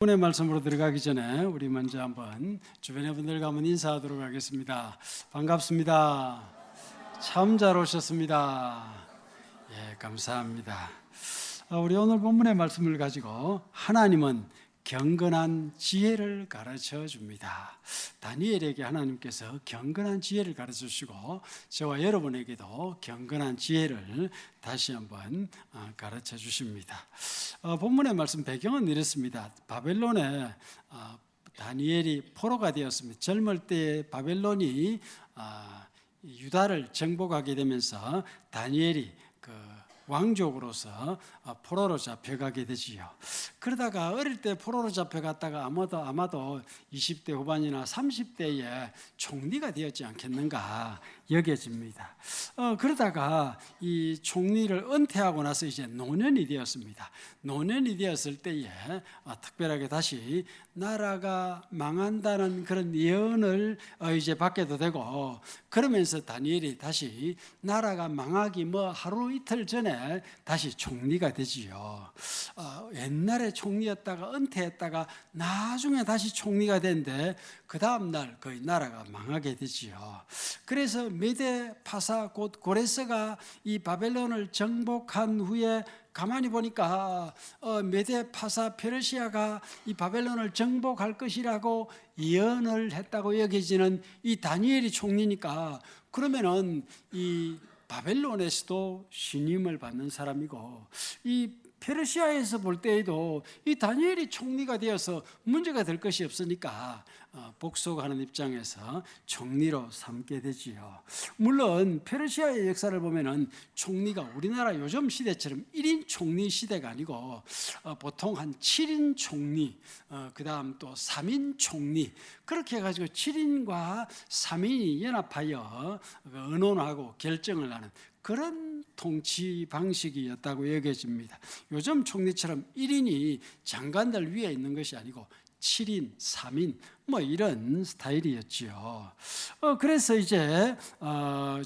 오늘의 말씀으로 들어가기 전에 우리 먼저 한번 주변의 분들과 한번 인사하도록 하겠습니다. 반갑습니다. 참 잘 오셨습니다. 예, 감사합니다. 우리 오늘 본문의 말씀을 가지고 하나님은 경건한 지혜를 가르쳐 줍니다. 다니엘에게 하나님께서 경건한 지혜를 가르쳐 주시고 저와 여러분에게도 경건한 지혜를 다시 한번 가르쳐 주십니다. 본문의 말씀 배경은 이렇습니다. 바벨론에 다니엘이 포로가 되었습니다. 젊을 때 바벨론이 유다를 정복하게 되면서 다니엘이 왕족으로서 포로로 잡혀가게 되지요. 그러다가 어릴 때 포로로 잡혀갔다가 아마도 20대 후반이나 30대에 총리가 되었지 않겠는가 여겨집니다. 그러다가 이 총리를 은퇴하고 나서 이제 노년이 되었습니다. 노년이 되었을 때에 특별하게 다시 나라가 망한다는 그런 예언을 이제 받게도 되고, 그러면서 다니엘이 다시 나라가 망하기 하루 이틀 전에 다시 총리가 되지요. 옛날에 총리였다가 은퇴했다가 나중에 다시 총리가 된데 그 다음날 거의 나라가 망하게 되지요. 그래서 메데 파사 곧 고레스가 이 바벨론을 정복한 후에 가만히 보니까 메데 파사 페르시아가 이 바벨론을 정복할 것이라고 예언을 했다고 여겨지는 이 다니엘이 총리니까, 그러면은 이 바벨론에서도 신임을 받는 사람이고 이 페르시아에서 볼 때에도 이 다니엘이 총리가 되어서 문제가 될 것이 없으니까 복속하는 입장에서 총리로 삼게 되지요. 물론 페르시아의 역사를 보면은 총리가 우리나라 요즘 시대처럼 1인 총리 시대가 아니고 보통 한 7인 총리, 그 다음 또 3인 총리, 그렇게 해가지고 7인과 3인이 연합하여 의논하고 결정을 하는 그런 통치 방식이었다고 여겨집니다. 요즘 총리처럼 1인이 장관들 위에 있는 것이 아니고 7인, 3인 이런 스타일이었지요. 그래서 이제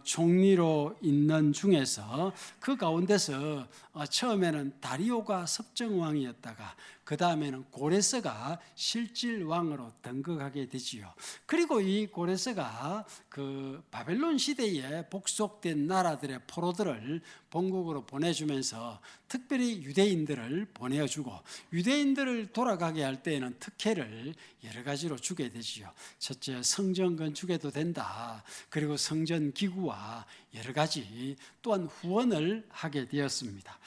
총리로 있는 중에서 그 가운데서 처음에는 다리오가 섭정왕이었다가 그 다음에는 고레스가 실질왕으로 등극하게 되지요. 그리고 이 고레스가 그 바벨론 시대에 복속된 나라들의 포로들을 본국으로 보내주면서 특별히 유대인들을 보내주고, 유대인들을 돌아가게 할 때에는 특혜를 여러 가지로 주게 되지요. 첫째, 성전 건축에도 된다. 그리고 성전 기구와 여러 가지 또한 후원을 하게 되었습니다.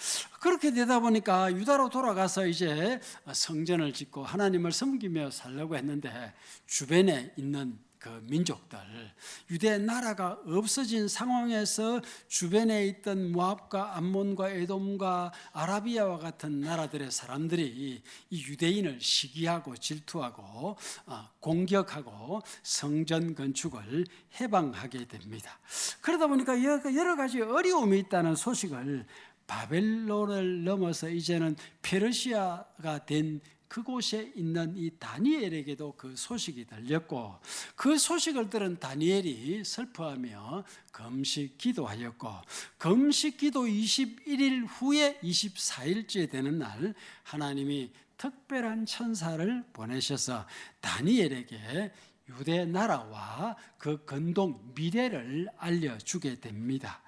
그렇게 되다 보니까 유다로 돌아가서 이제 성전을 짓고 하나님을 섬기며 살려고 했는데, 주변에 있는 그 민족들, 유대 나라가 없어진 상황에서 주변에 있던 모압과 암몬과 에돔과 아라비아와 같은 나라들의 사람들이 이 유대인을 시기하고 질투하고 공격하고 성전 건축을 해방하게 됩니다. 그러다 보니까 여러 가지 어려움이 있다는 소식을 바벨론을 넘어서 이제는 페르시아가 된 그곳에 있는 이 다니엘에게도 그 소식이 들렸고, 그 소식을 들은 다니엘이 슬퍼하며 금식 기도하였고, 금식 기도 21일 후에 24일째 되는 날 하나님이 특별한 천사를 보내셔서 다니엘에게 유대 나라와 그 근동 미래를 알려주게 됩니다.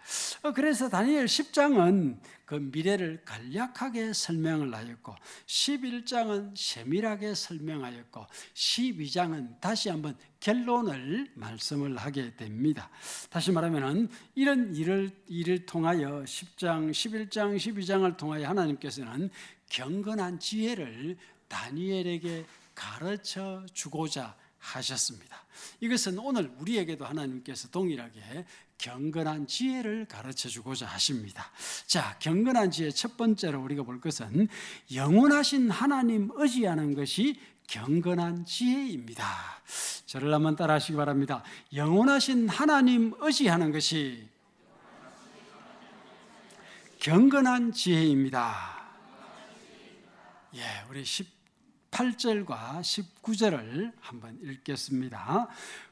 그래서 다니엘 10장은 그 미래를 간략하게 설명을 하였고, 11장은 세밀하게 설명하였고, 12장은 다시 한번 결론을 말씀을 하게 됩니다. 다시 말하면 이런 일을 통하여 10장, 11장, 12장을 통하여 하나님께서는 경건한 지혜를 다니엘에게 가르쳐 주고자 하셨습니다. 이것은 오늘 우리에게도 하나님께서 동일하게 경건한 지혜를 가르쳐 주고자 하십니다. 자, 경건한 지혜 첫 번째로 우리가 볼 것은 영원하신 하나님 의지하는 것이 경건한 지혜입니다. 저를 한번 따라 하시기 바랍니다. 영원하신 하나님 의지하는 것이 경건한 지혜입니다. 예, 우리 18절과 19절을 한번 읽겠습니다.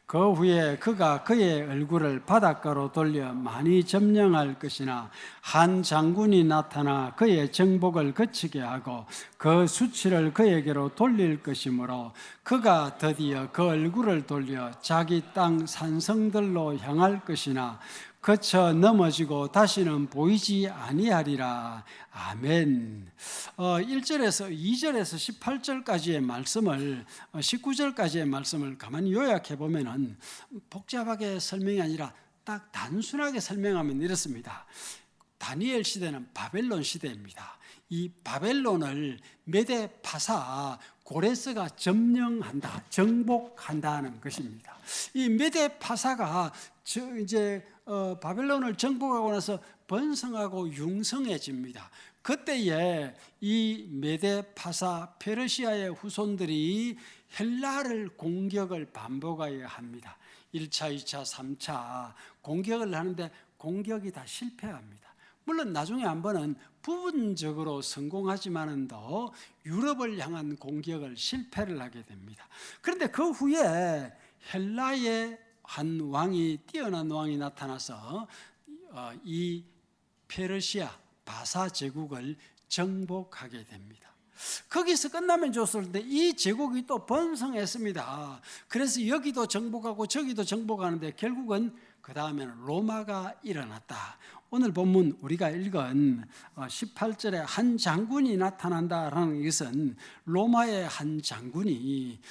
그 후에 그가 그의 얼굴을 바닷가로 돌려 많이 점령할 것이나 한 장군이 나타나 그의 정복을 그치게 하고 그 수치를 그에게로 돌릴 것이므로 그가 드디어 그 얼굴을 돌려 자기 땅 산성들로 향할 것이나 거쳐 넘어지고 다시는 보이지 아니하리라. 아멘. 1절에서 2절에서 18절까지의 말씀을 19절까지의 말씀을 가만히 요약해 보면은 복잡하게 설명이 아니라 딱 단순하게 설명하면 이렇습니다. 다니엘 시대는 바벨론 시대입니다. 이 바벨론을 메데 파사 고레스가 점령한다, 정복한다는 것입니다. 이 메데 파사가 이제 바벨론을 정복하고 나서 번성하고 융성해집니다. 그때에 이 메데 파사 페르시아의 후손들이 헬라를 공격을 반복하여 합니다. 1차, 2차, 3차 공격을 하는데 공격이 다 실패합니다. 물론 나중에 한 번은 부분적으로 성공하지만은 더 유럽을 향한 공격을 실패를 하게 됩니다. 그런데 그 후에 헬라의 한 왕이, 뛰어난 왕이 나타나서 이 페르시아 바사 제국을 정복하게 됩니다. 거기서 끝나면 좋았는데 이 제국이 또 번성했습니다. 그래서 여기도 정복하고 저기도 정복하는데 결국은 그 다음에는 로마가 일어났다. 오늘 본문 우리가 읽은 18절에 한 장군이 나타난다라는 것은 로마의 한 장군이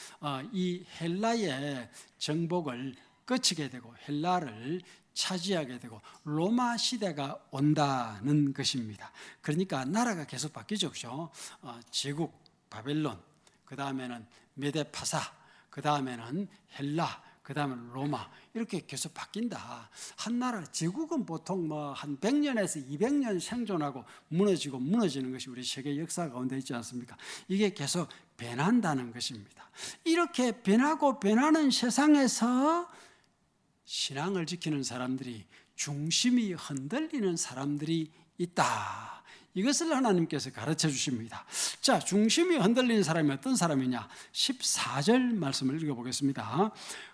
이 헬라의 정복을 거치게 되고 헬라를 차지하게 되고 로마 시대가 온다는 것입니다. 그러니까 나라가 계속 바뀌죠. 그렇죠? 제국 바벨론, 그 다음에는 메데파사, 그 다음에는 헬라, 그 다음에는 로마, 이렇게 계속 바뀐다. 한 나라 제국은 보통 한 100년에서 200년 생존하고 무너지고 무너지는 것이 우리 세계 역사 가운데 있지 않습니까? 이게 계속 변한다는 것입니다. 이렇게 변하고 변하는 세상에서 신앙을 지키는 사람들이, 중심이 흔들리는 사람들이 있다. 이것을 하나님께서 가르쳐 주십니다. 자, 중심이 흔들리는 사람이 어떤 사람이냐? 14절 말씀을 읽어보겠습니다.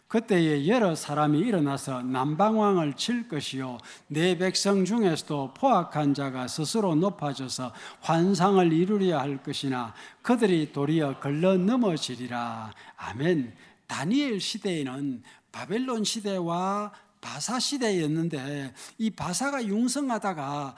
그때에 여러 사람이 일어나서 남방왕을 칠 것이요 내 백성 중에서도 포악한 자가 스스로 높아져서 환상을 이루려 할 것이나 그들이 도리어 걸러 넘어지리라. 아멘. 다니엘 시대에는 바벨론 시대와 바사 시대였는데 이 바사가 융성하다가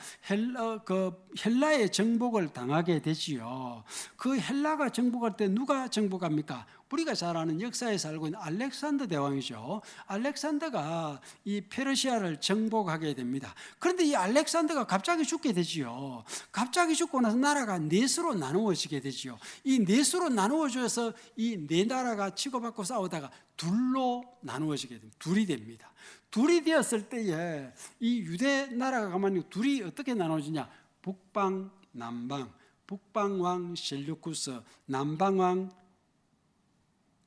헬라의 정복을 당하게 되지요. 그 헬라가 정복할 때 누가 정복합니까? 우리가 잘 아는 역사에서 알고 있는 알렉산더 대왕이죠. 알렉산더가 이 페르시아를 정복하게 됩니다. 그런데 이 알렉산더가 갑자기 죽게 되지요. 갑자기 죽고 나서 나라가 넷으로 나누어지게 되지요. 이 넷으로 나누어져서 이 네 나라가 치고받고 싸우다가 둘로 나누어지게 됩니다. 둘이 됩니다. 둘이 되었을 때에 이 유대 나라가 가만히 둘이 어떻게 나눠지냐? 북방, 남방. 북방왕 셀루쿠스, 남방왕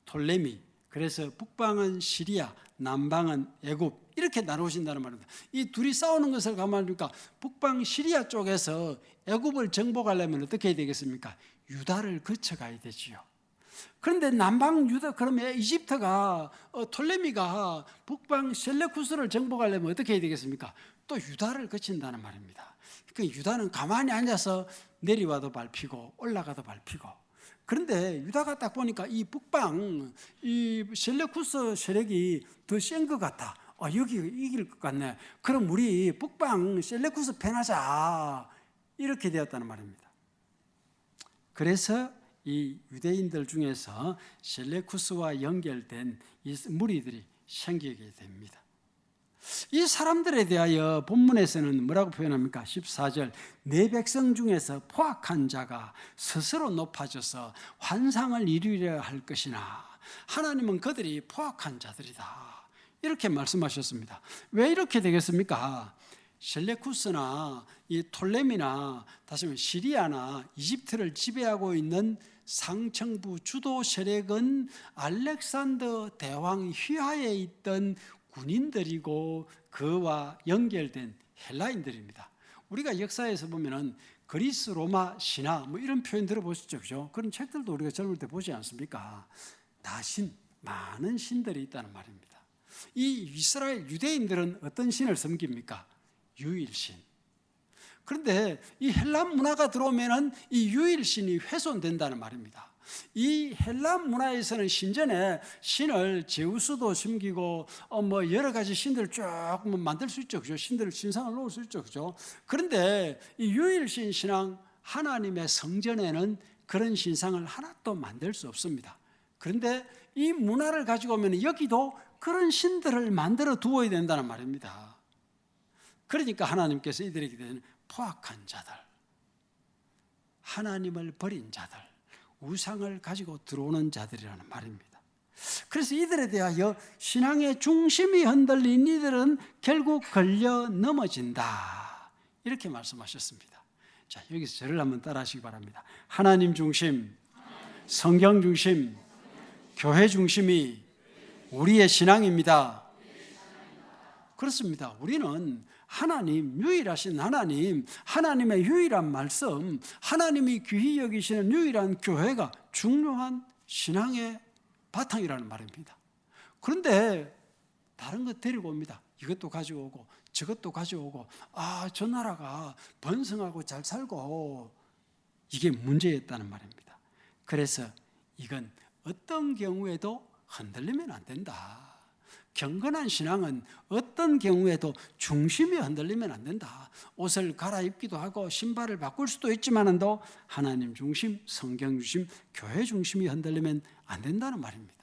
톨레미. 그래서 북방은 시리아, 남방은 애굽. 이렇게 나누어진다는 말입니다. 이 둘이 싸우는 것을 가만히 보니까 북방 시리아 쪽에서 애굽을 정복하려면 어떻게 해야 되겠습니까? 유다를 거쳐가야 되지요. 그런데 남방 유다, 그러면 이집트가 톨레미가 북방 셀레쿠스를 정복하려면 어떻게 해야 되겠습니까? 또 유다를 거친다는 말입니다. 그러니까 유다는 가만히 앉아서 내려와도 밟히고 올라가도 밟히고. 그런데 유다가 딱 보니까 이 북방 이 셀레쿠스 세력이 더 센 것 같다. 여기 이길 것 같네. 그럼 우리 북방 셀레쿠스 편하자. 이렇게 되었다는 말입니다. 그래서 이 유대인들 중에서 셀레쿠스와 연결된 이 무리들이 생기게 됩니다. 이 사람들에 대하여 본문에서는 뭐라고 표현합니까? 14절 내 백성 중에서 포악한 자가 스스로 높아져서 환상을 이루려 할 것이나 하나님은 그들이 포악한 자들이다. 이렇게 말씀하셨습니다. 왜 이렇게 되겠습니까? 셀레쿠스나 이 톨레미나 다시 말해 시리아나 이집트를 지배하고 있는 상층부 주도 세력은 알렉산더 대왕 휘하에 있던 군인들이고 그와 연결된 헬라인들입니다. 우리가 역사에서 보면은 그리스 로마 신화 뭐 이런 표현 들어보셨죠? 그죠? 그런 책들도 우리가 젊을 때 보지 않습니까? 다 신, 많은 신들이 있다는 말입니다. 이 이스라엘 유대인들은 어떤 신을 섬깁니까? 유일신. 그런데 이 헬람 문화가 들어오면은 이 유일신이 훼손된다는 말입니다. 이 헬람 문화에서는 신전에 신을 제우스도 섬기고 뭐 여러 가지 신들을 쭉 만들 수 있죠, 그죠? 신들을 신상을 놓을 수 있죠, 그죠? 그런데 이 유일신 신앙 하나님의 성전에는 그런 신상을 하나도 만들 수 없습니다. 그런데 이 문화를 가지고 오면 여기도 그런 신들을 만들어 두어야 된다는 말입니다. 그러니까 하나님께서 이들에게 대한 포악한 자들, 하나님을 버린 자들, 우상을 가지고 들어오는 자들이라는 말입니다. 그래서 이들에 대하여 신앙의 중심이 흔들린 이들은 결국 걸려 넘어진다, 이렇게 말씀하셨습니다. 자, 여기서 저를 한번 따라 하시기 바랍니다. 하나님 중심, 성경 중심, 교회 중심이 우리의 신앙입니다. 그렇습니다. 우리는 하나님, 유일하신 하나님, 하나님의 유일한 말씀, 하나님이 귀히 여기시는 유일한 교회가 중요한 신앙의 바탕이라는 말입니다. 그런데 다른 것 데리고 옵니다. 이것도 가지고 오고 저것도 가져오고, 저 나라가 번성하고 잘 살고, 이게 문제였다는 말입니다. 그래서 이건 어떤 경우에도 흔들리면 안 된다. 경건한 신앙은 어떤 경우에도 중심이 흔들리면 안 된다. 옷을 갈아입기도 하고 신발을 바꿀 수도 있지만도 하나님 중심, 성경 중심, 교회 중심이 흔들리면 안 된다는 말입니다.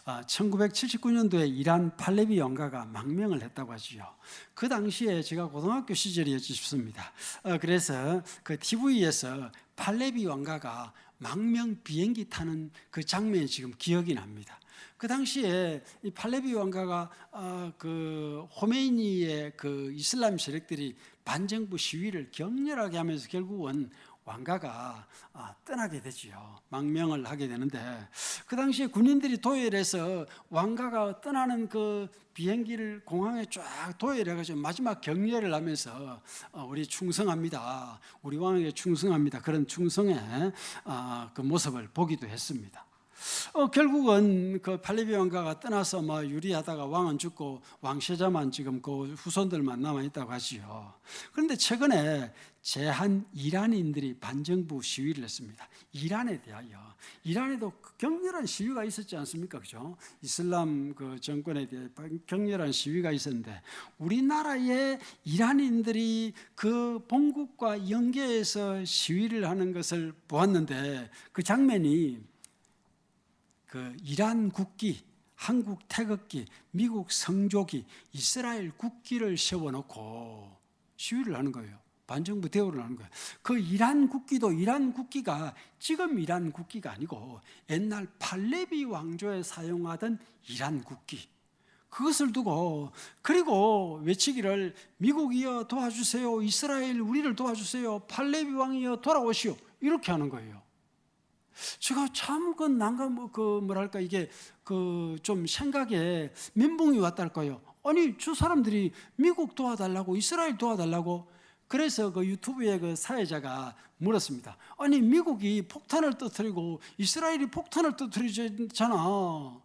1979년도에 이란 팔레비 왕가가 망명을 했다고 하지요. 그 당시에 제가 고등학교 시절이었지 싶습니다. 그래서 그 TV에서 팔레비 왕가가 망명 비행기 타는 그 장면이 지금 기억이 납니다. 그 당시에 이 팔레비 왕가가 그 호메이니의 그 이슬람 세력들이 반정부 시위를 격렬하게 하면서 결국은 왕가가 떠나게 되지요. 망명을 하게 되는데, 그 당시에 군인들이 도열해서 왕가가 떠나는 그 비행기를 공항에 쫙 도열해가지고 마지막 격려를 하면서 우리 충성합니다, 우리 왕에게 충성합니다, 그런 충성의 그 모습을 보기도 했습니다. 결국은 그 팔레비 왕가가 떠나서 유리하다가 왕은 죽고 왕세자만 지금 그 후손들만 남아 있다고 하지요. 그런데 최근에 제한 이란인들이 반정부 시위를 했습니다. 이란에 대하여. 이란에도 격렬한 시위가 있었지 않습니까? 그죠? 이슬람 그 정권에 대해 격렬한 시위가 있었는데, 우리나라의 이란인들이 그 본국과 연계해서 시위를 하는 것을 보았는데, 그 장면이 그 이란 국기, 한국 태극기, 미국 성조기, 이스라엘 국기를 세워놓고 시위를 하는 거예요. 반정부 대우를 하는 거예요. 그 이란 국기도 이란 국기가 지금 이란 국기가 아니고 옛날 팔레비 왕조에 사용하던 이란 국기, 그것을 두고, 그리고 외치기를 미국이여 도와주세요, 이스라엘 우리를 도와주세요, 팔레비 왕이여 돌아오시오, 이렇게 하는 거예요. 제가 참 그 난감, 뭐랄까, 이게 좀 생각에 멘붕이 왔달까요. 아니, 저 사람들이 미국 도와달라고, 이스라엘 도와달라고. 그래서 그 유튜브에 그 사회자가 물었습니다. 아니, 미국이 폭탄을 터뜨리고 이스라엘이 폭탄을 터뜨리잖아.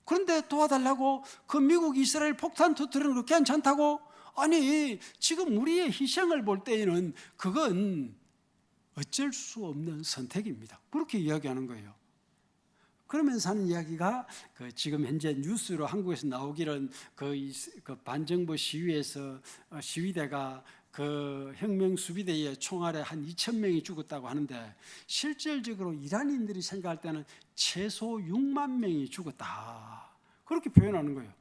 그런데 도와달라고, 그 미국 이스라엘 폭탄 터뜨리는 거 괜찮다고? 아니, 지금 우리의 희생을 볼 때에는 그건 어쩔 수 없는 선택입니다. 그렇게 이야기하는 거예요. 그러면서 하는 이야기가 지금 현재 뉴스로 한국에서 나오기는 그 반정부 시위에서 시위대가 그 혁명 수비대의 총알에 한 2,000명이 죽었다고 하는데, 실질적으로 이란인들이 생각할 때는 최소 6만 명이 죽었다, 그렇게 표현하는 거예요.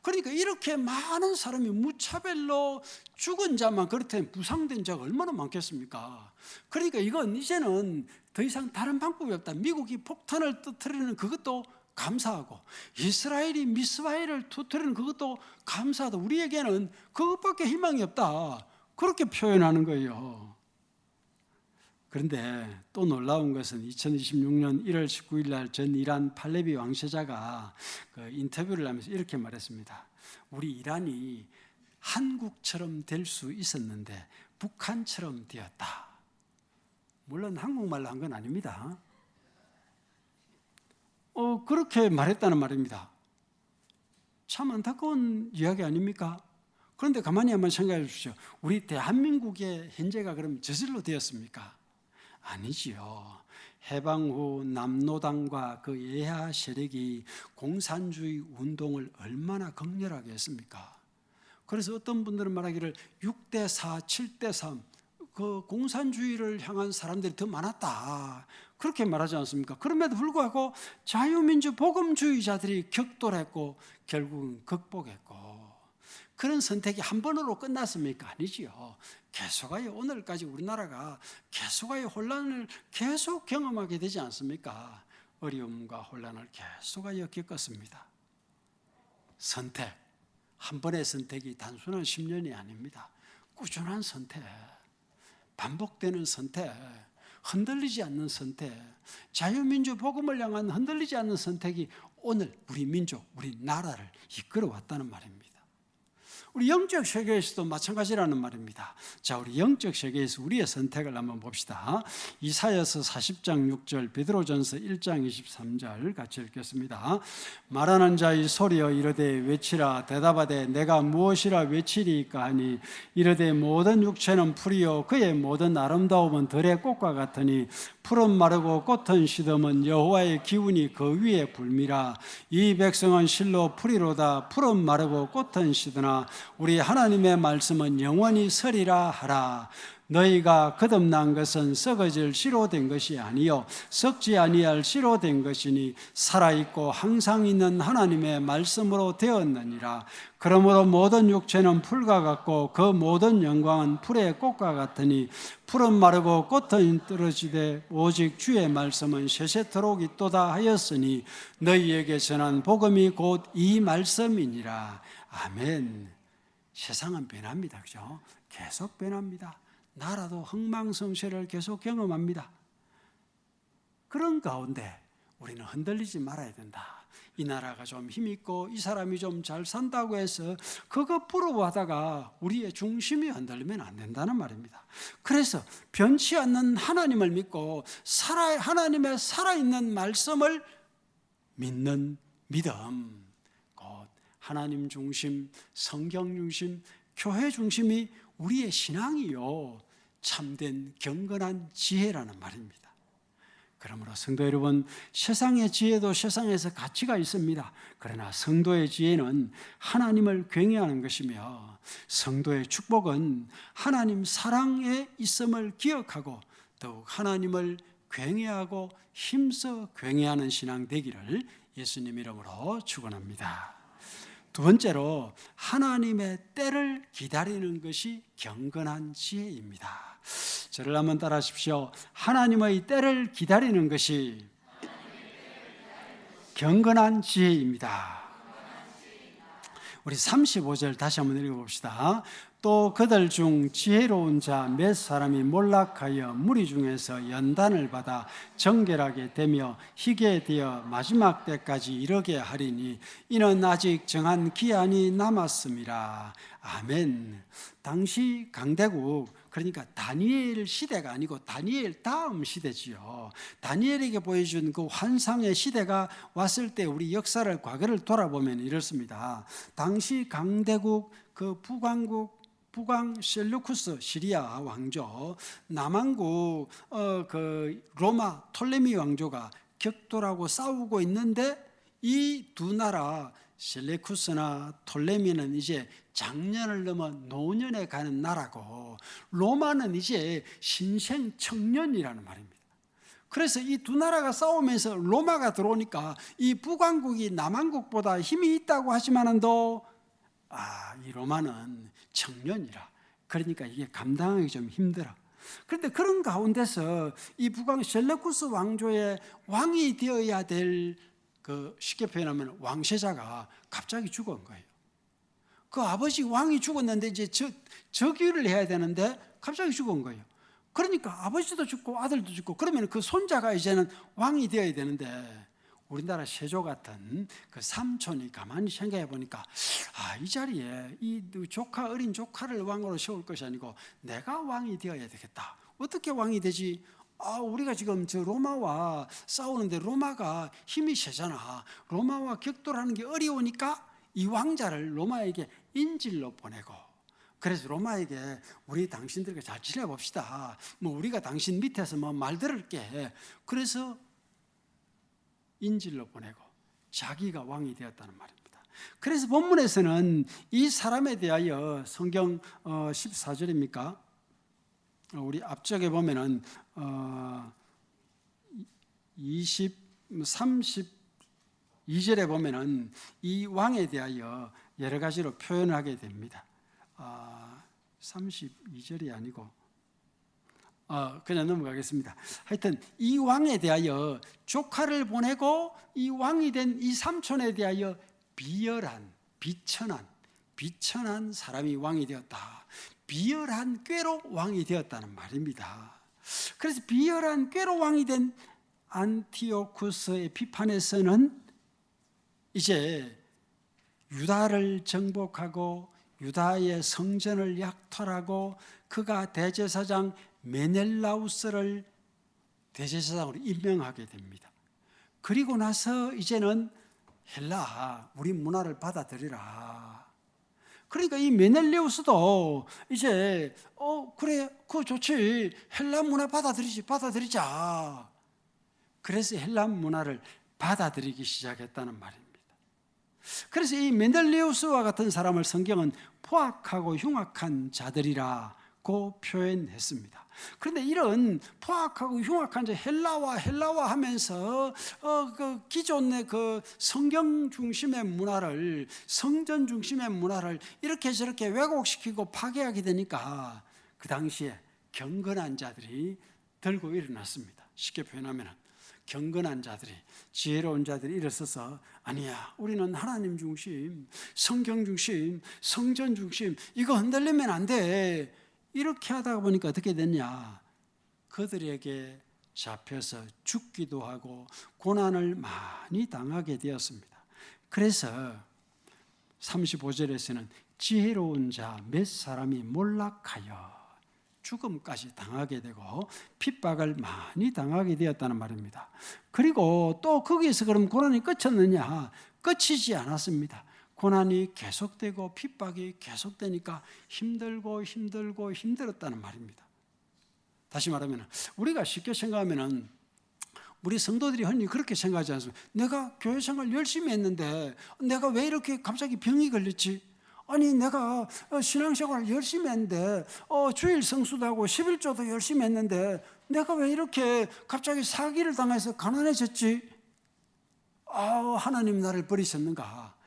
그러니까 이렇게 많은 사람이 무차별로 죽은 자만 그렇다면 부상된 자가 얼마나 많겠습니까? 그러니까 이건 이제는 더 이상 다른 방법이 없다. 미국이 폭탄을 터뜨리는 그것도 감사하고, 이스라엘이 미사일을 터뜨리는 그것도 감사하다. 우리에게는 그것밖에 희망이 없다, 그렇게 표현하는 거예요. 그런데 또 놀라운 것은 2026년 1월 19일 날 전 이란 팔레비 왕세자가 그 인터뷰를 하면서 이렇게 말했습니다. 우리 이란이 한국처럼 될 수 있었는데 북한처럼 되었다. 물론 한국말로 한 건 아닙니다. 그렇게 말했다는 말입니다. 참 안타까운 이야기 아닙니까? 그런데 가만히 한번 생각해 주십시오. 우리 대한민국의 현재가 그럼 저절로 되었습니까? 아니지요. 해방 후 남노당과 그 예하 세력이 공산주의 운동을 얼마나 격렬하게 했습니까? 그래서 어떤 분들은 말하기를 6대4, 7대3 그 공산주의를 향한 사람들이 더 많았다, 그렇게 말하지 않습니까? 그럼에도 불구하고 자유민주 복음주의자들이 격돌했고 결국은 극복했고, 그런 선택이 한 번으로 끝났습니까? 아니지요. 계속하여 오늘까지 우리나라가 계속하여 혼란을 계속 경험하게 되지 않습니까? 어려움과 혼란을 계속하여 겪었습니다. 선택, 한 번의 선택이 단순한 10년이 아닙니다. 꾸준한 선택, 반복되는 선택, 흔들리지 않는 선택, 자유민주 복음을 향한 흔들리지 않는 선택이 오늘 우리 민족, 우리 나라를 이끌어왔다는 말입니다. 우리 영적 세계에서도 마찬가지라는 말입니다. 자, 우리 영적 세계에서 우리의 선택을 한번 봅시다. 이사야서 40장 6절, 베드로전서 1장 23절 같이 읽겠습니다. 말하는 자의 소리여 이르되 외치라. 대답하되 내가 무엇이라 외치리이까 하니 이르되 모든 육체는 풀이요 그의 모든 아름다움은 들의 꽃과 같으니 풀은 마르고 꽃은 시듬은 여호와의 기운이 그 위에 불미라. 이 백성은 실로 풀이로다. 풀은 마르고 꽃은 시드나 우리 하나님의 말씀은 영원히 서리라 하라. 너희가 거듭난 것은 썩어질 씨로 된 것이 아니요 썩지 아니할 씨로 된 것이니 살아있고 항상 있는 하나님의 말씀으로 되었느니라. 그러므로 모든 육체는 풀과 같고 그 모든 영광은 풀의 꽃과 같으니 풀은 마르고 꽃은 떨어지되 오직 주의 말씀은 세세토록 있도다 하였으니 너희에게 전한 복음이 곧 이 말씀이니라. 아멘. 세상은 변합니다. 그죠? 계속 변합니다. 나라도 흥망성쇠를 계속 경험합니다. 그런 가운데 우리는 흔들리지 말아야 된다. 이 나라가 좀 힘있고 이 사람이 좀 잘 산다고 해서 그거 부러워하다가 우리의 중심이 흔들리면 안 된다는 말입니다. 그래서 변치 않는 하나님을 믿고 하나님의 살아있는 말씀을 믿는 믿음, 곧 하나님 중심, 성경 중심, 교회 중심이 우리의 신앙이요 참된 경건한 지혜라는 말입니다. 그러므로 성도 여러분, 세상의 지혜도 세상에서 가치가 있습니다. 그러나 성도의 지혜는 하나님을 경외하는 것이며 성도의 축복은 하나님 사랑에 있음을 기억하고 더욱 하나님을 경외하고 힘써 경외하는 신앙 되기를 예수님 이름으로 축원합니다. 두 번째로 하나님의 때를 기다리는 것이 경건한 지혜입니다. 저를 한번 따라하십시오. 하나님의 때를 기다리는 것이 경건한 지혜입니다. 우리 35절 다시 한번 읽어봅시다. 또 그들 중 지혜로운 자 몇 사람이 몰락하여 무리 중에서 연단을 받아 정결하게 되며 희게 되어 마지막 때까지 이르게 하리니 이는 아직 정한 기한이 남았음이라. 아멘. 당시 강대국, 그러니까 다니엘 시대가 아니고 다니엘 다음 시대지요. 다니엘에게 보여준 그 환상의 시대가 왔을 때 우리 역사를 과거를 돌아보면 이렇습니다. 당시 강대국 그 북왕 셀루쿠스 시리아 왕조, 남왕국 그 로마 톨레미 왕조가 격돌하고 싸우고 있는데 이 두 나라 셀루쿠스나 톨레미는 이제 장년을 넘어 노년에 가는 나라고 로마는 이제 신생 청년이라는 말입니다. 그래서 이 두 나라가 싸우면서 로마가 들어오니까 이 북왕국이 남왕국보다 힘이 있다고 하지만은도 이 로마는 청년이라, 그러니까 이게 감당하기 좀 힘들어. 그런데 그런 가운데서 이 북왕 셀레쿠스 왕조의 왕이 되어야 될 쉽게 표현하면 왕세자가 갑자기 죽은 거예요. 그 아버지 왕이 죽었는데 이제 즉위를 해야 되는데 갑자기 죽은 거예요. 그러니까 아버지도 죽고 아들도 죽고 그러면 그 손자가 이제는 왕이 되어야 되는데 우리나라 세조 같은 그 삼촌이 가만히 생각해 보니까 이 자리에 이 어린 조카를 왕으로 세울 것이 아니고 내가 왕이 되어야 되겠다. 어떻게 왕이 되지? 우리가 지금 저 로마와 싸우는데 로마가 힘이 세잖아. 로마와 격돌하는 게 어려우니까 이 왕자를 로마에게 인질로 보내고, 그래서 로마에게 우리 당신들과 잘 지내봅시다. 우리가 당신 밑에서 말 들을게. 그래서 인질로 보내고 자기가 왕이 되었다는 말입니다. 그래서 본문에서는 이 사람에 대하여 성경 14절입니까? 우리 앞쪽에 보면은 32절에 보면은 이 왕에 대하여 여러 가지로 표현을 하게 됩니다. 32절이 아니고 그냥 넘어가겠습니다. 하여튼 이 왕에 대하여 조카를 보내고 이 왕이 된 이 삼촌에 대하여 비열한, 비천한 사람이 왕이 되었다. 비열한 꾀로 왕이 되었다는 말입니다. 그래서 비열한 꾀로 왕이 된 안티오쿠스의 비판에서는 이제 유다를 정복하고 유다의 성전을 약탈하고 그가 대제사장 메넬라우스를 대제사장으로 임명하게 됩니다. 그리고 나서 이제는 헬라, 우리 문화를 받아들이라. 그러니까 이 메넬라우스도 이제 그래, 그거 좋지. 헬라 문화 받아들이자. 그래서 헬라 문화를 받아들이기 시작했다는 말입니다. 그래서 이 메넬라우스와 같은 사람을 성경은 포악하고 흉악한 자들이라고 표현했습니다. 그런데 이런 포악하고 흉악한 자, 헬라화 하면서 그 기존의 그 성경 중심의 문화를, 성전 중심의 문화를 이렇게 저렇게 왜곡시키고 파괴하게 되니까 그 당시에 경건한 자들이 들고 일어났습니다. 쉽게 표현하면 경건한 자들이, 지혜로운 자들이 일어서서 아니야, 우리는 하나님 중심, 성경 중심, 성전 중심, 이거 흔들리면 안 돼. 이렇게 하다 보니까 어떻게 됐냐? 그들에게 잡혀서 죽기도 하고 고난을 많이 당하게 되었습니다. 그래서 35절에서는 지혜로운 자 몇 사람이 몰락하여 죽음까지 당하게 되고 핍박을 많이 당하게 되었다는 말입니다. 그리고 또 거기에서 그럼 고난이 끝쳤느냐? 끝이지 않았습니다. 고난이 계속되고 핍박이 계속되니까 힘들었다는 말입니다. 다시 말하면 우리가 쉽게 생각하면 우리 성도들이 흔히 그렇게 생각하지 않습니까? 내가 교회 생활 열심히 했는데 내가 왜 이렇게 갑자기 병이 걸렸지? 아니 내가 신앙생활 열심히 했는데 주일 성수도 하고 11조도 열심히 했는데 내가 왜 이렇게 갑자기 사기를 당해서 가난해졌지? 하나님 나를 버리셨는가?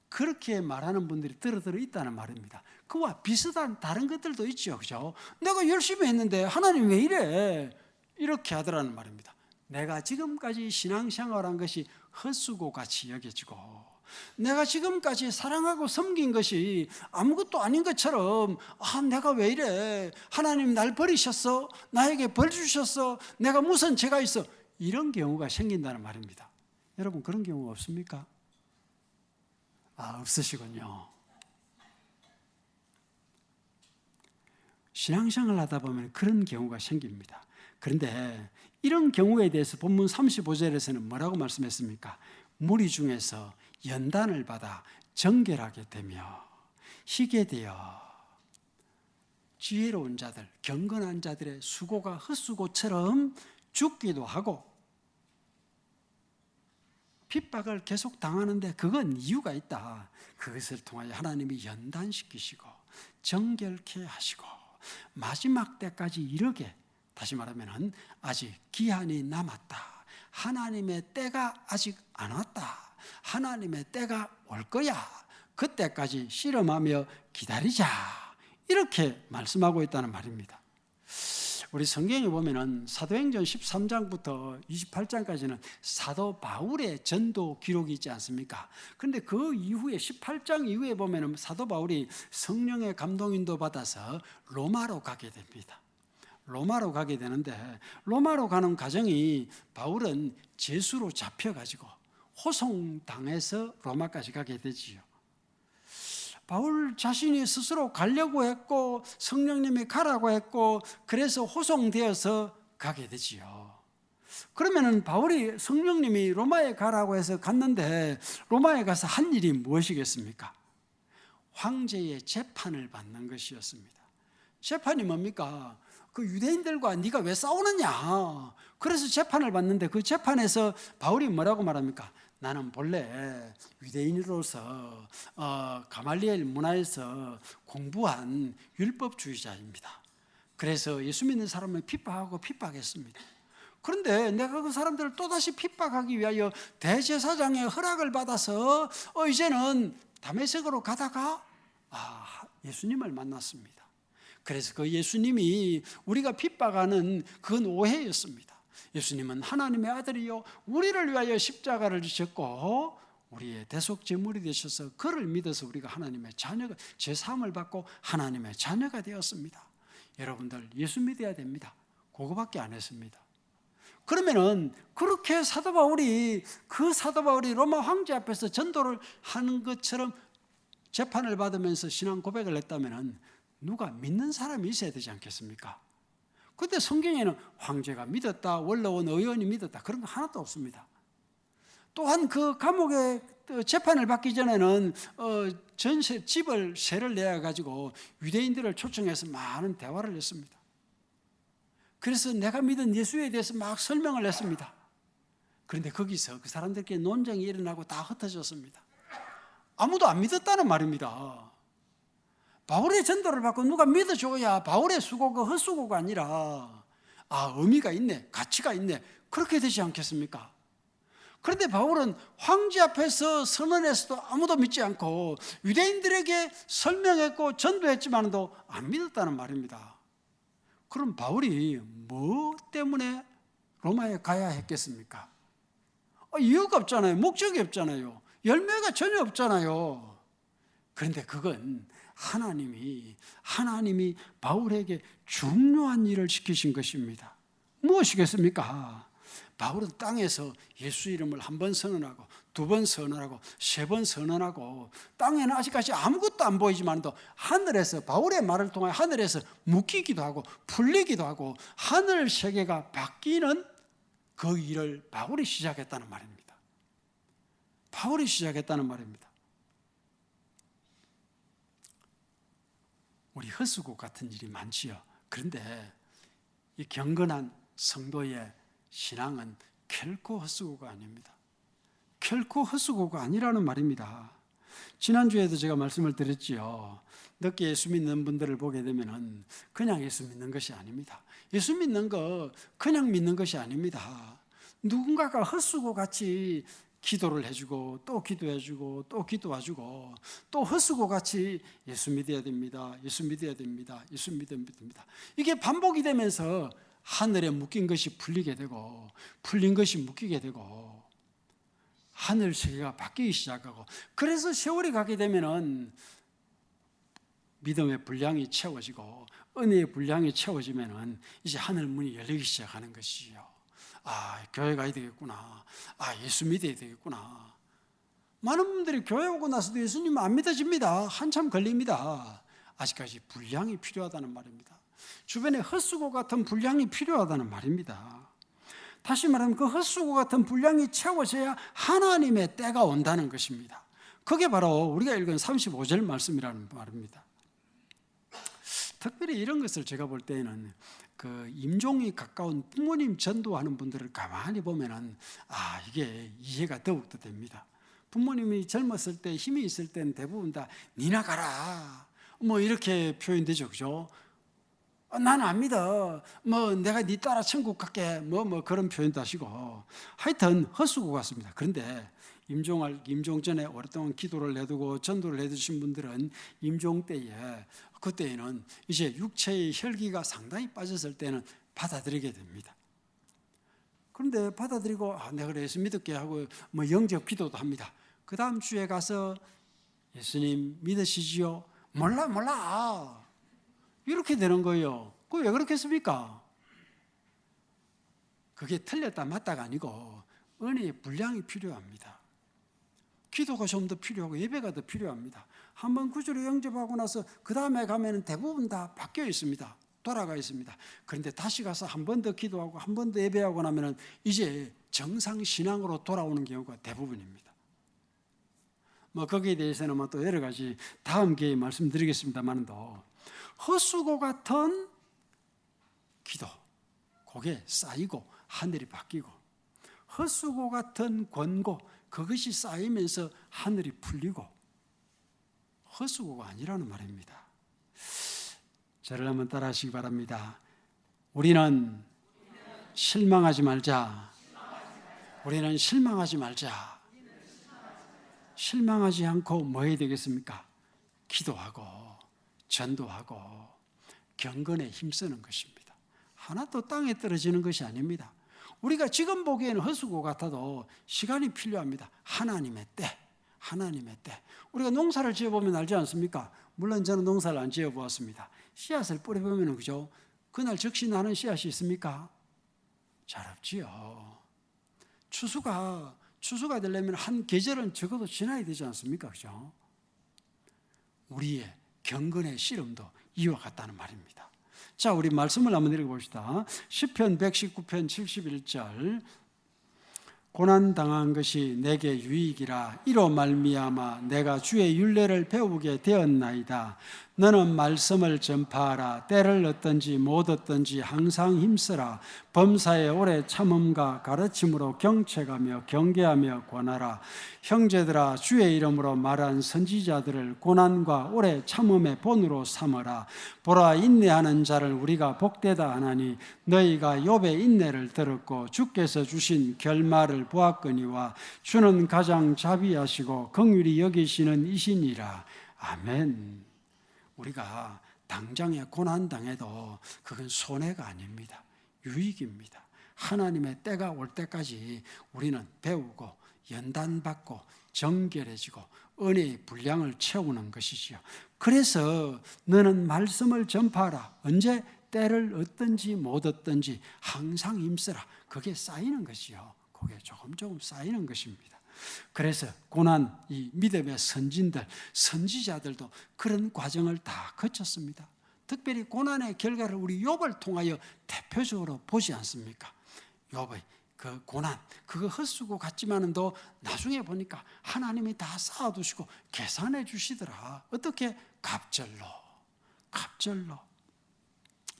그렇게 말하는 분들이 들어 있다는 말입니다. 그와 비슷한 다른 것들도 있죠, 그죠? 내가 열심히 했는데 하나님 왜 이래? 이렇게 하더라는 말입니다. 내가 지금까지 신앙생활한 것이 헛수고 같이 여겨지고 내가 지금까지 사랑하고 섬긴 것이 아무것도 아닌 것처럼 내가 왜 이래? 하나님 날 버리셨어? 나에게 벌 주셨어? 내가 무슨 죄가 있어? 이런 경우가 생긴다는 말입니다. 여러분 그런 경우 없습니까? 없으시군요. 신앙생활을 하다 보면 그런 경우가 생깁니다. 그런데 이런 경우에 대해서 본문 35절에서는 뭐라고 말씀했습니까? 무리 중에서 연단을 받아 정결하게 되며 희게 되어 지혜로운 자들, 경건한 자들의 수고가 헛수고처럼 죽기도 하고 핍박을 계속 당하는데 그건 이유가 있다. 그것을 통하여 하나님이 연단시키시고 정결케 하시고 마지막 때까지 이르게, 다시 말하면 아직 기한이 남았다. 하나님의 때가 아직 안 왔다. 하나님의 때가 올 거야. 그때까지 씨름하며 기다리자. 이렇게 말씀하고 있다는 말입니다. 우리 성경에 보면은 사도행전 13장부터 28장까지는 사도 바울의 전도 기록이 있지 않습니까? 그런데 그 이후에 18장 이후에 보면은 사도 바울이 성령의 감동인도 받아서 로마로 가게 됩니다. 로마로 가게 되는데 로마로 가는 과정이 바울은 죄수로 잡혀가지고 호송당해서 로마까지 가게 되지요. 바울 자신이 스스로 가려고 했고 성령님이 가라고 했고 그래서 호송되어서 가게 되지요. 그러면은 바울이 성령님이 로마에 가라고 해서 갔는데 로마에 가서 한 일이 무엇이겠습니까? 황제의 재판을 받는 것이었습니다. 재판이 뭡니까? 그 유대인들과 네가 왜 싸우느냐? 그래서 재판을 받는데 그 재판에서 바울이 뭐라고 말합니까? 나는 본래 유대인으로서 가말리엘 문화에서 공부한 율법주의자입니다. 그래서 예수 믿는 사람을 핍박하고 핍박했습니다. 그런데 내가 그 사람들을 또다시 핍박하기 위하여 대제사장의 허락을 받아서 이제는 다메섹으로 가다가 예수님을 만났습니다. 그래서 그 예수님이 우리가 핍박하는 그건 오해였습니다. 예수님은 하나님의 아들이요 우리를 위하여 십자가를 지셨고 우리의 대속제물이 되셔서 그를 믿어서 우리가 하나님의 자녀가 제사함을 받고 하나님의 자녀가 되었습니다. 여러분들 예수 믿어야 됩니다. 그거밖에 안 했습니다. 그러면은 그렇게 사도 바울이 로마 황제 앞에서 전도를 하는 것처럼 재판을 받으면서 신앙 고백을 했다면은 누가 믿는 사람이 있어야 되지 않겠습니까? 그런데 성경에는 황제가 믿었다, 원로원 의원이 믿었다 그런 거 하나도 없습니다. 또한 그 감옥에 재판을 받기 전에는 집을 세를 내어 가지고 유대인들을 초청해서 많은 대화를 했습니다. 그래서 내가 믿은 예수에 대해서 막 설명을 했습니다. 그런데 거기서 그 사람들끼리 논쟁이 일어나고 다 흩어졌습니다. 아무도 안 믿었다는 말입니다. 바울의 전도를 받고 누가 믿어줘야 바울의 수고가 헛수고가 아니라 의미가 있네, 가치가 있네 그렇게 되지 않겠습니까? 그런데 바울은 황제 앞에서 선언해서도 아무도 믿지 않고 유대인들에게 설명했고 전도했지만도 안 믿었다는 말입니다. 그럼 바울이 뭐 때문에 로마에 가야 했겠습니까? 이유가 없잖아요. 목적이 없잖아요. 열매가 전혀 없잖아요. 그런데 그건 하나님이 바울에게 중요한 일을 시키신 것입니다. 무엇이겠습니까? 바울은 땅에서 예수 이름을 한 번 선언하고 두 번 선언하고 세 번 선언하고 땅에는 아직까지 아무것도 안 보이지만도 하늘에서 바울의 말을 통해 하늘에서 묶이기도 하고 풀리기도 하고 하늘 세계가 바뀌는 그 일을 바울이 시작했다는 말입니다. 바울이 시작했다는 말입니다. 우리 헛수고 같은 일이 많지요. 그런데 이 경건한 성도의 신앙은 결코 헛수고가 아닙니다. 결코 헛수고가 아니라는 말입니다. 지난주에도 제가 말씀을 드렸지요. 늦게 예수 믿는 분들을 보게 되면 그냥 예수 믿는 것이 아닙니다. 예수 믿는 거 그냥 믿는 것이 아닙니다. 누군가가 헛수고같이 기도를 해주고 또 기도해주고 또 기도해주고 또 헛수고같이 예수 믿어야 됩니다. 예수 믿어야 됩니다. 예수 믿어야 됩니다. 이게 반복이 되면서 하늘에 묶인 것이 풀리게 되고 풀린 것이 묶이게 되고 하늘 세계가 바뀌기 시작하고 그래서 세월이 가게 되면은 믿음의 분량이 채워지고 은혜의 분량이 채워지면은 이제 하늘 문이 열리기 시작하는 것이요. 교회 가야 되겠구나. 예수 믿어야 되겠구나. 많은 분들이 교회 오고 나서도 예수님 안 믿어집니다. 한참 걸립니다. 아직까지 분량이 필요하다는 말입니다. 주변에 헛수고 같은 분량이 필요하다는 말입니다. 다시 말하면 그 헛수고 같은 분량이 채워져야 하나님의 때가 온다는 것입니다. 그게 바로 우리가 읽은 35절 말씀이라는 말입니다. 특별히 이런 것을 제가 볼 때에는 그 임종이 가까운 부모님 전도하는 분들을 가만히 보면은 이게 이해가 더욱더 됩니다. 부모님이 젊었을 때 힘이 있을 때는 대부분 다 니나 가라 뭐 이렇게 표현되죠, 그죠? 나는 안 믿어. 내가 네 따라 천국 갈게. 그런 표현도 하시고. 하여튼 헛수고 같습니다. 그런데 임종 전에 오랫동안 기도를 해두고 전도를 해주신 분들은 임종 때에 그때에는 이제 육체의 혈기가 상당히 빠졌을 때는 받아들이게 됩니다. 그런데 받아들이고 내가 예수 믿을게 하고 영접 기도도 합니다. 그 다음 주에 가서 예수님 믿으시지요? 몰라. 이렇게 되는 거예요. 그게 왜 그렇겠습니까? 그게 틀렸다 맞다가 아니고 은혜의 분량이 필요합니다. 기도가 좀 더 필요하고 예배가 더 필요합니다. 한번 구주로 영접하고 나서 그 다음에 가면 대부분 다 바뀌어 있습니다. 돌아가 있습니다. 그런데 다시 가서 한 번 더 기도하고 한 번 더 예배하고 나면 이제 정상 신앙으로 돌아오는 경우가 대부분입니다. 거기에 대해서는 또 여러 가지 다음 기회에 말씀드리겠습니다만도 헛수고 같은 기도, 그게 쌓이고 하늘이 바뀌고 헛수고 같은 권고, 그것이 쌓이면서 하늘이 풀리고 헛수고가 아니라는 말입니다. 저를 한번 따라 하시기 바랍니다. 우리는 실망하지 말자. 우리는 실망하지 말자. 실망하지 않고 뭐 해야 되겠습니까? 기도하고 전도하고 경건에 힘쓰는 것입니다. 하나도 땅에 떨어지는 것이 아닙니다. 우리가 지금 보기에는 헛수고 같아도 시간이 필요합니다. 하나님의 때, 하나님의 때. 우리가 농사를 지어보면 알지 않습니까? 물론 저는 농사를 안 지어보았습니다. 씨앗을 뿌려보면 그죠? 그날 즉시 나는 씨앗이 있습니까? 잘 없지요. 추수가 되려면 한 계절은 적어도 지나야 되지 않습니까? 그죠? 우리의 경건의 씨름도 이와 같다는 말입니다. 자, 우리 말씀을 한번 읽어봅시다. 시편 119편 71절. 고난당한 것이 내게 유익이라. 이로 말미암아 내가 주의 율례를 배우게 되었나이다. 너는 말씀을 전파하라. 때를 얻든지 못 얻든지 항상 힘쓰라. 범사에 오래 참음과 가르침으로 경책하며 경계하며 권하라. 형제들아, 주의 이름으로 말한 선지자들을 고난과 오래 참음의 본으로 삼으라. 보라, 인내하는 자를 우리가 복되다 하나니 너희가 욥의 인내를 들었고 주께서 주신 결말을 보았거니와 주는 가장 자비하시고 긍휼히 여기시는 이시니라. 아멘. 우리가 당장에 고난당해도 그건 손해가 아닙니다. 유익입니다. 하나님의 때가 올 때까지 우리는 배우고 연단받고 정결해지고 은혜의 분량을 채우는 것이지요. 그래서 너는 말씀을 전파하라. 언제? 때를 얻든지 못 얻든지 항상 힘쓰라. 그게 쌓이는 것이요. 그게 조금 쌓이는 것입니다. 그래서 고난, 이 믿음의 선진들, 선지자들도 그런 과정을 다 거쳤습니다. 특별히 고난의 결과를 우리 욥을 통하여 대표적으로 보지 않습니까? 욥의 그 고난, 그거 헛수고 같지만도 나중에 보니까 하나님이 다 쌓아두시고 계산해 주시더라. 어떻게? 갑절로.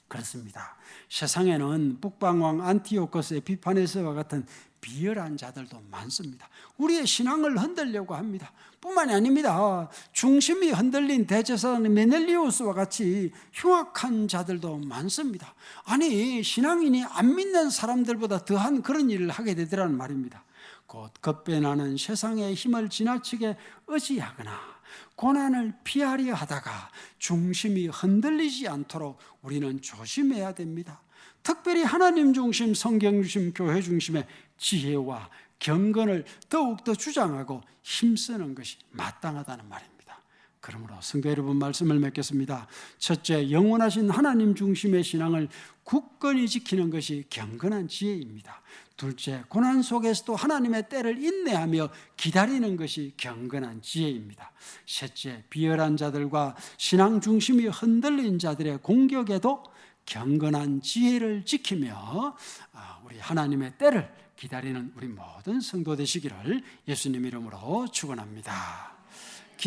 그렇습니다. 세상에는 북방왕 안티오코스 에피파네스와 같은 비열한 자들도 많습니다. 우리의 신앙을 흔들려고 합니다. 뿐만이 아닙니다. 중심이 흔들린 대제사장 메넬리우스와 같이 흉악한 자들도 많습니다. 아니, 신앙인이 안 믿는 사람들보다 더한 그런 일을 하게 되더라는 말입니다. 곧 급변하는 세상의 힘을 지나치게 의지하거나 고난을 피하려 하다가 중심이 흔들리지 않도록 우리는 조심해야 됩니다. 특별히 하나님 중심, 성경 중심, 교회 중심의 지혜와 경건을 더욱더 주장하고 힘쓰는 것이 마땅하다는 말입니다. 그러므로 성도 여러분, 말씀을 맺겠습니다. 첫째, 영원하신 하나님 중심의 신앙을 굳건히 지키는 것이 경건한 지혜입니다. 둘째, 고난 속에서도 하나님의 때를 인내하며 기다리는 것이 경건한 지혜입니다. 셋째, 비열한 자들과 신앙 중심이 흔들린 자들의 공격에도 경건한 지혜를 지키며 우리 하나님의 때를 기다리는 우리 모든 성도 되시기를 예수님 이름으로 축원합니다.